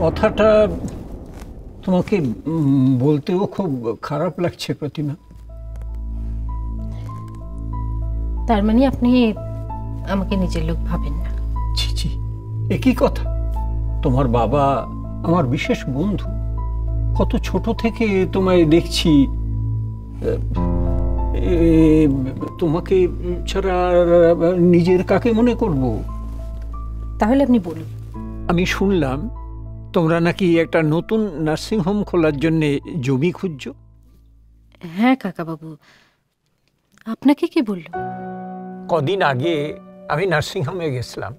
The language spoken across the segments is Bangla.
কথাটা তোমাকে বলতেও খুব খারাপ লাগছে প্রতিমা। তার মানে আপনি আমাকে নিজের লোক ভাবেন না? ছি ছি, একই কথা। তোমার বাবা আমার বিশেষ বন্ধু, কত ছোট থেকে তোমায় দেখছি। তোমাকে ছাড়া নিজের কাকে মনে করব? তাহলে আপনি বলুন। আমি শুনলাম তোমরা নাকি একটা নতুন নার্সিংহোম খোলার জন্য জমি খুঁজছো। হ্যাঁ কাকাবাবু, আপনাকে কে বলল? কদিন আগে আমি নার্সিংহোমে গেছিলাম,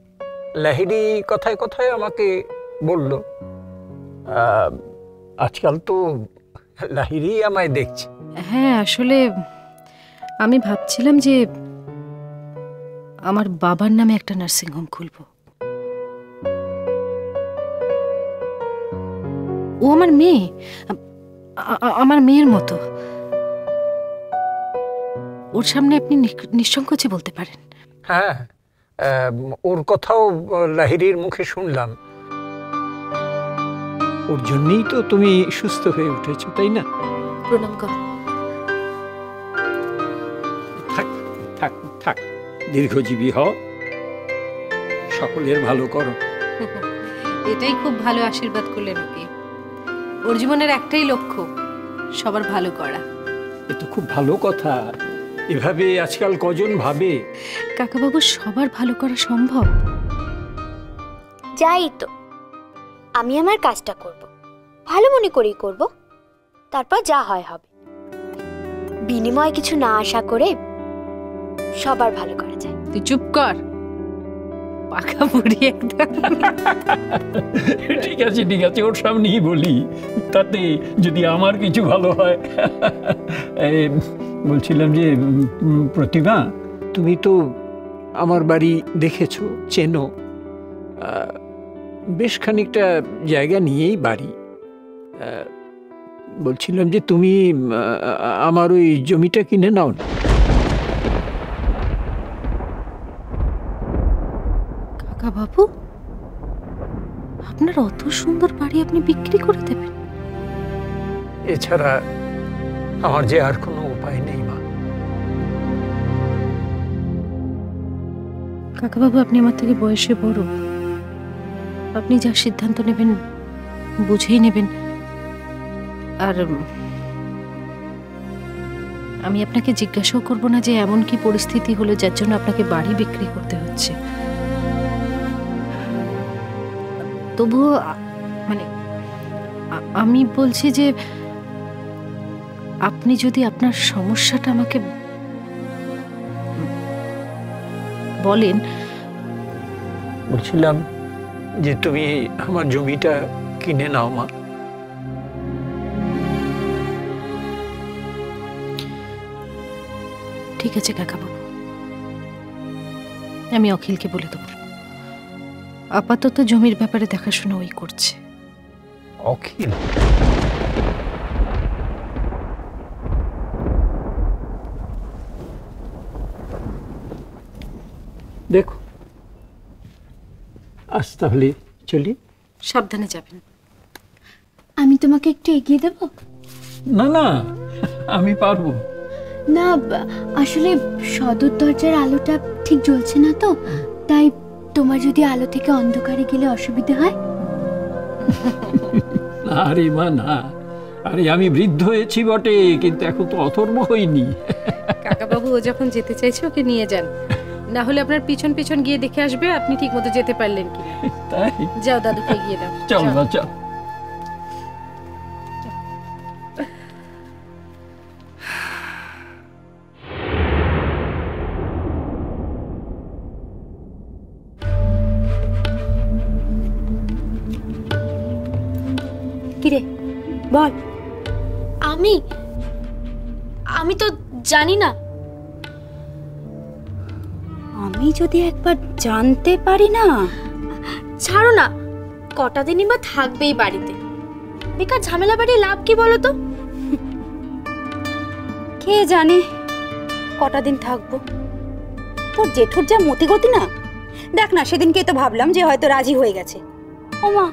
লাহিড়ি কথায় কথায় আমাকে বলল। আজকাল তো লাহিড়ি আমায় দেখছে। হ্যাঁ, আসলে আমি ভাবছিলাম যে আমার বাবার নামে একটা নার্সিংহোম খুলব। ও আমার মেয়ে, আমার মেয়ের মতো। ওর সামনে আপনি নিঃসংকোচে বলতে পারেন। হ্যাঁ, ওর কথাও লাহিড়ির মুখে শুনলাম। ওর জন্যই তো তুমি সুস্থ হয়ে উঠেছো, তাই না? প্রণাম কর। থাক থাক থাক, দীর্ঘজীবী হও, সকলের ভালো করো। এটাই খুব ভালো আশীর্বাদ করলেন ওকে। ওর জীবনের একটাই লক্ষ্য, সবার ভালো করা। এ তো খুব ভালো কথা। এভাবে আজকাল কজন ভাবে? কাকাবাবু, সবার ভালো করা সম্ভব? যাই তো, আমি আমার কাজটা করব, ভালো মনে করেই করব, তারপর যা হয় হবে। বিনিময়ে কিছু না আশা করে সবার ভালো করা যায়। তুই চুপ কর, পাকা বুড়ি একদম। ঠিক আছে ঠিক আছে, ওর সামনেই বলি, তাতে যদি আমার কিছু ভালো হয়। বলছিলাম যে প্রতিমা, তুমি তো আমার বাড়ি দেখেছো, চেনো। বেশ খানিকটা জায়গা নিয়েই বাড়ি। বলছিলাম যে তুমি আমার ওই জমিটা কিনে নাও না। কাকাবাবু, আপনার অত সুন্দর বাড়ি আপনি বিক্রি করে দেবেন? এছাড়া আমার যে আর কোনো উপায় নেই মা। কাকাবাবু, আপনি আমার থেকে বয়সে বড়, আপনি যা সিদ্ধান্ত নেবেন বুঝেই নেবেন। আর আমি আপনাকে জিজ্ঞাসাও করব না যে এমন কি পরিস্থিতি হলো যার জন্য আপনাকে বাড়ি বিক্রি করতে হচ্ছে। তবুও মানে আমি বলছি যে আপনি যদি আপনার সমস্যাটা আমাকে বলেন। বলছিলাম যে তুমি আমার জমিটা কিনে নাও মা। ঠিক আছে কাকাবাবু, আমি অখিলকে বলে দেবো। আপাতত জমির ব্যাপারে দেখাশোনা ওই করছে। অখিল? দেখো, আজ তাহলে চলি। সাবধানে যাবেন। আমি তোমাকে একটু এগিয়ে দেব? না না, আমি পারবো। না, আসলে সদর দরজার আলোটা ঠিক জ্বলছে না তো, তাই তোমার যদি আলো থেকে অন্ধকারে গেলে অসুবিধা হয়। আরে মা না, আরে আমি বৃদ্ধ হয়েছি বটে, কিন্তু এখন তো অথর্ব হইনি। কাকাবাবু, ও যখন যেতে চাইছে ওকে নিয়ে যান, না হলে আপনার পিছন পিছন গিয়ে দেখে আসবে আপনি ঠিক মতো যেতে পারলেন কি। তাই? যাও, দাদুকে গিয়ে দাও। চল না, চল। কিরে বল। আমি তো জানি না। আমি যদি একবার জানতে পারি না। ছাড়ো না, কটা দিনই বা থাকবেই বাড়িতে, বেকার ঝামেলা বাড়িয়ে লাভ কি বলো তো? কে জানে কটা দিন থাকবো। তোর জেঠুর যা মতি গতি না, দেখ না, সেদিনকে তো ভাবলাম যে হয়তো রাজি হয়ে গেছে। ও মা,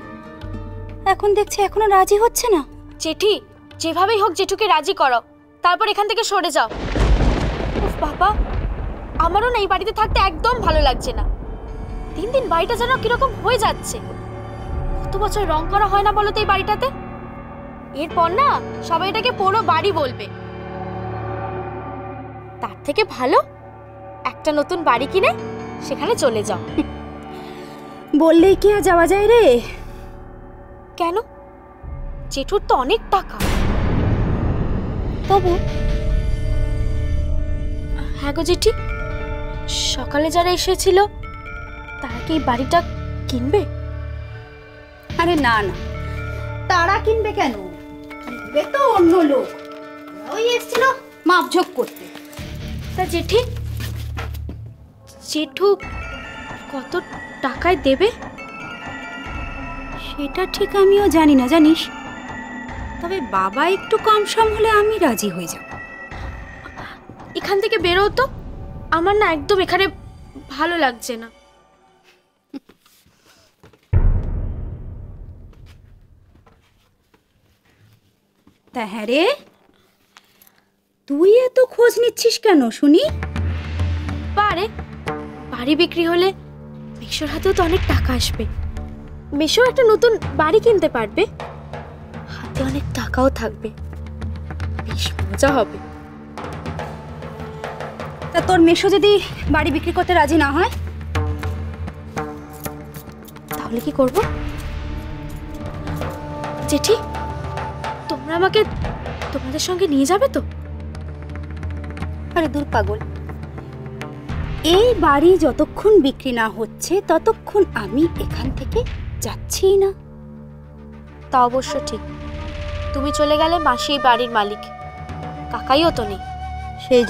এখন দেখছি এখনো রাজি হচ্ছে না। জেঠি, যেভাবেই হোক জেঠুকে রাজি করো, তারপর এখান থেকে সরে যাও। উফ বাবা, আমারও না এই বাড়িতে থাকতে একদম ভালো লাগছে না। দিন দিন বাড়িটা যেন কিরকম হয়ে যাচ্ছে। কত বছর রং করা হয় না বলো তো এই বাড়িটাতে? এরপর না সবাই এটাকে পুরো বাড়ি বলবে। তার থেকে ভালো একটা নতুন বাড়ি কিনে সেখানে চলে যাও। বললেই কি আর যাওয়া যায় রে? কেন? জেঠুর তো অনেক টাকা। তবু হ্যাঁ গো জেঠি, সকালে যারা এসেছিল তারা কি এই বাড়িটা কিনবে? আরে না না, তারা কিনবে কেন? কিনবে তো অন্য লোক। ওই এসেছিল মাপঝোক করতে। তা জেঠি, জেঠু কত টাকায় দেবে? সেটা ঠিক আমিও জানি না, জানিস। তবে বাবা একটু কম সম হলে আমি রাজি হয়ে যাব। এখান থেকে বেরো তো, আমার না একদম এখানে ভালো লাগছে না। তা হ্যাঁ রে, তুই এত খোঁজ নিচ্ছিস কেন শুনি? পারে বাড়ি বিক্রি হলে মেশোর হাতেও তো অনেক টাকা আসবে। মেশো একটা নতুন বাড়ি কিনতে পারবে, হাতে অনেক টাকাও থাকবে, বেশ মজা হবে। তা তোর মেশো যদি বাড়ি বিক্রি করতে রাজি না হয় তাহলে কি করব? জেঠি, তোমরা আমাকে তোমাদের সঙ্গে নিয়ে যাবে তো? আরে দূর পাগল, এই বাড়ি যতক্ষণ বিক্রি না হচ্ছে ততক্ষণ আমি এখান থেকে যাচ্ছি না। তা অবশ্য ঠিক। তুমি চলে গেলে মাসি এই বাড়ির মালিক, কাকাইও তো নেই। সেই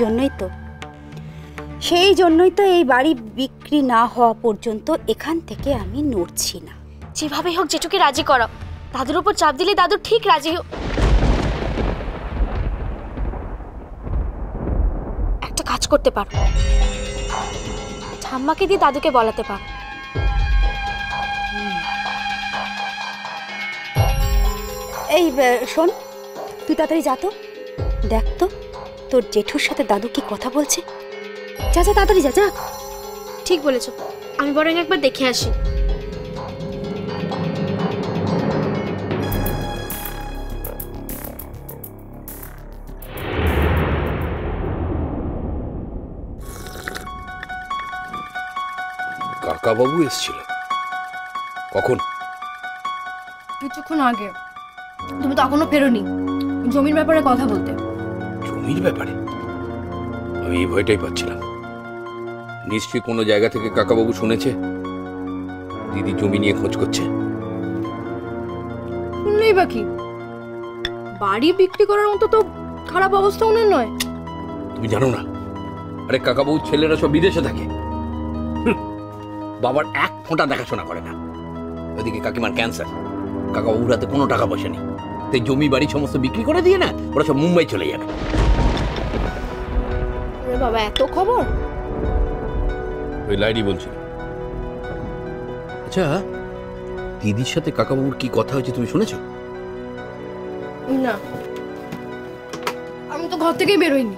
জন্যই তো এই বাড়ি বিক্রি না হওয়া পর্যন্ত এখান থেকে আমি নড়ছি না। যেভাবেই হোক জেঠুকে রাজি করো। দাদুর উপর চাপ দিলে দাদু ঠিক রাজি একটা কাজ করতে পারো, ঠাম্মাকে দিয়ে দাদুকে বলাতে পারো। এই শোন, তুই তাড়াতাড়ি যা তো, দেখ তো তোর জেঠুর সাথে দাদু কি কথা বলছে। যা যা, তাড়াতাড়ি যা যা। ঠিক বলেছ, আমি বরং একবার দেখে আসি। কাকাবাবু এসেছিল কখন? কিছুক্ষণ আগে। তুমি তখনও ফেরোনি জমির ব্যাপারে কথা বলতে। জমির ব্যাপারে? আমি এই ভয়টাই পাচ্ছিলাম। নিশ্চয়ই কোনো জায়গা থেকে কাকাবাবু শুনেছে দিদি জমি নিয়ে খোঁজ করছে। শুনলেই বা কি, বাড়ি বিক্রি করার মতো তো খারাপ অবস্থা ওনার নয়। তুমি জানো না? আরে কাকাবাবুর ছেলেরা সব বিদেশে থাকে, বাবার এক ফোঁটা দেখাশোনা করে না। ওইদিকে কাকিমার ক্যান্সার, কাকাবাবুর হাতে কোনো টাকা পয়সা নেই। তাই জমি বাড়ি সমস্ত বিক্রি করে দিয়ে না ওরা সব মুম্বাই চলে যাবে। বাবা, এত খবর? ওই লাইডি বলছিল। আচ্ছা, দিদির সাথে কাকাবাবুর কি কথা হয়েছে তুমি শুনেছো? না, আমি তো ঘর থেকেই বেরোইনি।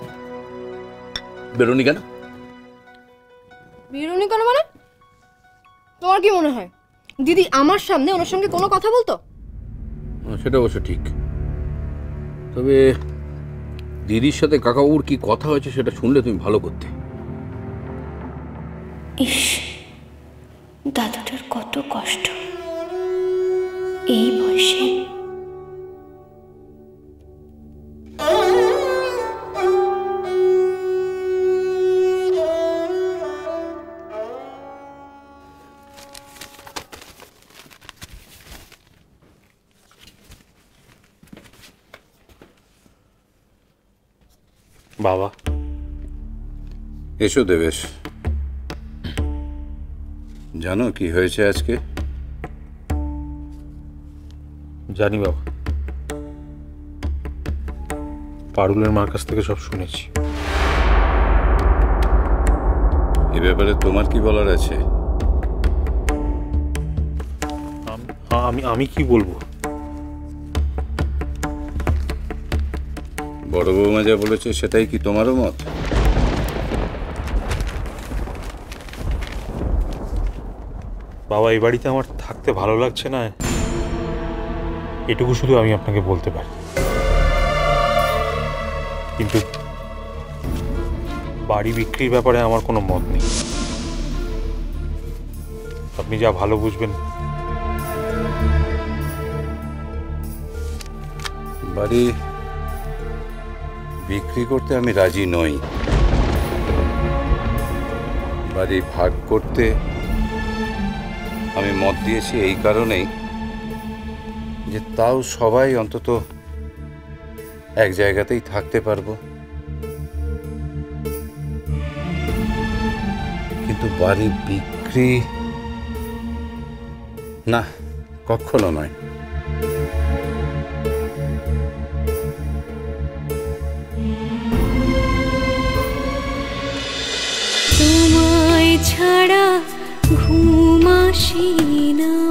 বেরোনি কেন? বেরোনি কেন মানে? তোমার কি মনে হয় দিদি আমার সামনে ওনার সঙ্গে কোনো কথা বলতো? সেটা অবশ্য ঠিক, তবে দিদির সাথে কাকাবাবুর কি কথা হয়েছে সেটা শুনলে তুমি ভালো করতে। ইস, দাদুটার কত কষ্ট এই বয়সে। বাবা, এসো দেবেশ। জানো কি হয়েছে আজকে? জানি বাবা, পারুলের মার কাছ থেকে সব শুনেছি। এ ব্যাপারে তোমার কি বলার আছে? আমি কি বলবো? বড় বৌমা যা বলেছে সেটাই কি তোমারও মত? বাবা, এই বাড়িতে আমার থাকতে ভালো লাগছে না, এটুকু শুধু আমি আপনাকে বলতে পারি। কিন্তু বাড়ি বিক্রির ব্যাপারে আমার কোনো মত নেই। আপনি যা ভালো বুঝবেন। বাড়ি বিক্রি করতে আমি রাজি নই। বাড়ি ভাগ করতে আমি মত দিয়েছি এই কারণেই যে তাও সবাই অন্তত এক জায়গাতেই থাকতে পারবো। কিন্তু বাড়ি বিক্রি না, কখনো নয়। তোমায় ছাড়া ঘুম আসি না।